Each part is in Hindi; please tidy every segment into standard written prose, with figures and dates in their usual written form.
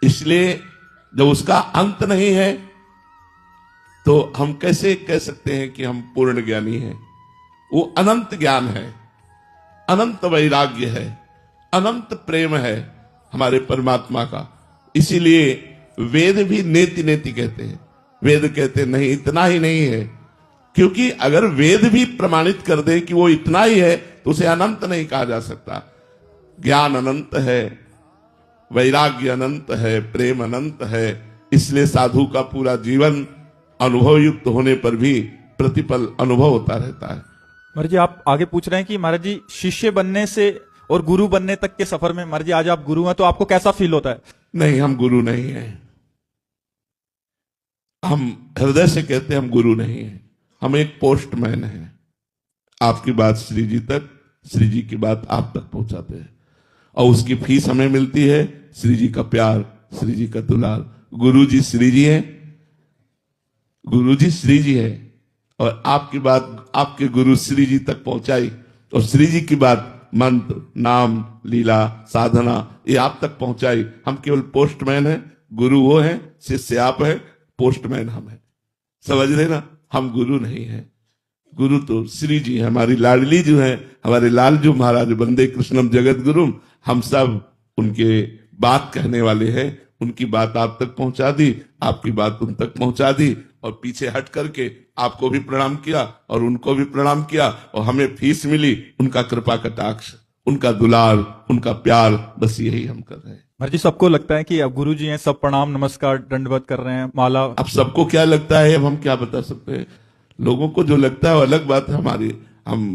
इसलिए जब उसका अंत नहीं है तो हम कैसे कह सकते हैं कि हम पूर्ण ज्ञानी हैं। वो अनंत ज्ञान है, अनंत वैराग्य है, अनंत प्रेम है हमारे परमात्मा का। इसीलिए वेद भी नेति नेति कहते हैं। वेद कहते नहीं इतना ही नहीं है, क्योंकि अगर वेद भी प्रमाणित कर दे कि वो इतना ही है तो उसे अनंत नहीं कहा जा सकता। ज्ञान अनंत है, वैराग्य अनंत है, प्रेम अनंत है। इसलिए साधु का पूरा जीवन अनुभव युक्त होने पर भी प्रतिपल अनुभव होता रहता है। महाराज जी आप आगे पूछ रहे हैं कि महाराज जी शिष्य बनने से और गुरु बनने तक के सफर में, महाराज जी आज आप गुरु हैं तो आपको कैसा फील होता है? नहीं, हम गुरु नहीं हैं। हम हृदय से कहते हैं हम गुरु नहीं हैं, हम एक पोस्टमैन हैं। आपकी बात श्री जी तक, श्री जी की बात आप तक पहुंचाते हैं और उसकी फीस हमें मिलती है श्री जी का प्यार, श्री जी का दुलार। गुरु जी श्री जी है, गुरु जी श्री जी है और आपकी बात आपके गुरु श्री जी तक पहुंचाई और श्री जी की बात मंत्र, नाम, लीला, साधना ये आप तक पहुंचाई। हम केवल पोस्टमैन हैं, गुरु वो हैं, शिष्य आप हैं, पोस्टमैन हम हैं। समझ रहे ना, हम गुरु नहीं हैं। गुरु तो श्री जी है, हमारी लाडली जो है, हमारे लाल जो महाराज वंदे कृष्णम जगत गुरुम। हम सब उनके बात कहने वाले हैं। उनकी बात आप तक पहुंचा दी, आपकी बात उन तक पहुंचा दी और पीछे हट करके आपको भी प्रणाम किया और उनको भी प्रणाम किया और हमें फीस मिली उनका कृपा कटाक्ष, उनका दुलार, उनका प्यार। बस यही हम कर रहे हैं। महाराज जी सबको लगता है कि अब गुरु जी हैं, सब प्रणाम नमस्कार दंडवत कर रहे हैं, माला। अब सबको क्या लगता है अब हम क्या बता सकते हैं। लोगों को जो लगता है वो अलग बात है। हमारी हम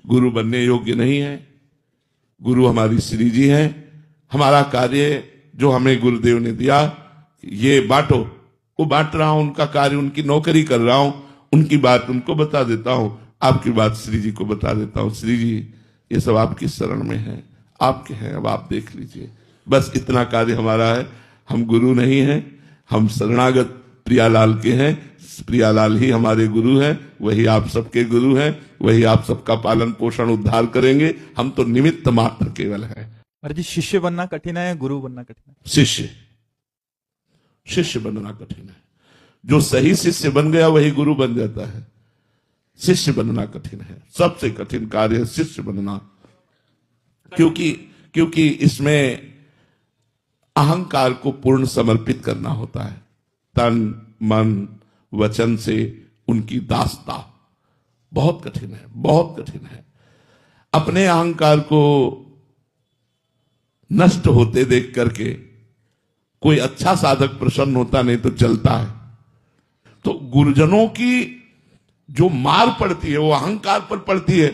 गुरु बनने योग्य नहीं है। गुरु हमारी श्री जी है। हमारा कार्य जो हमें गुरुदेव ने दिया, ये बांटो, वो बांट रहा हूं। उनका कार्य, उनकी नौकरी कर रहा हूं। उनकी बात उनको बता देता हूं, आपकी बात श्री जी को बता देता हूं। श्री जी ये सब आपकी शरण में है, आपके हैं, अब आप देख लीजिए। बस इतना कार्य हमारा है। हम गुरु नहीं हैं, हम शरणागत प्रियालाल के हैं। प्रियालाल ही हमारे गुरु हैं, वही आप सबके गुरु हैं, वही आप सबका पालन पोषण उद्धार करेंगे। हम तो निमित्त मात्र केवल हैं। महाराज जी शिष्य बनना कठिन है, गुरु बनना कठिन है? शिष्य बनना कठिन है। जो सही शिष्य बन गया वही गुरु बन जाता है। शिष्य बनना कठिन है, सबसे कठिन कार्य है शिष्य बनना। क्योंकि इसमें अहंकार को पूर्ण समर्पित करना होता है। तन मन वचन से उनकी दासता बहुत कठिन है, बहुत कठिन है। अपने अहंकार को नष्ट होते देख करके कोई अच्छा साधक प्रसन्न होता नहीं तो चलता है। तो गुरुजनों की जो मार पड़ती है वो अहंकार पर पड़ती है।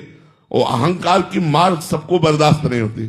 वो अहंकार की मार सबको बर्दाश्त नहीं होती।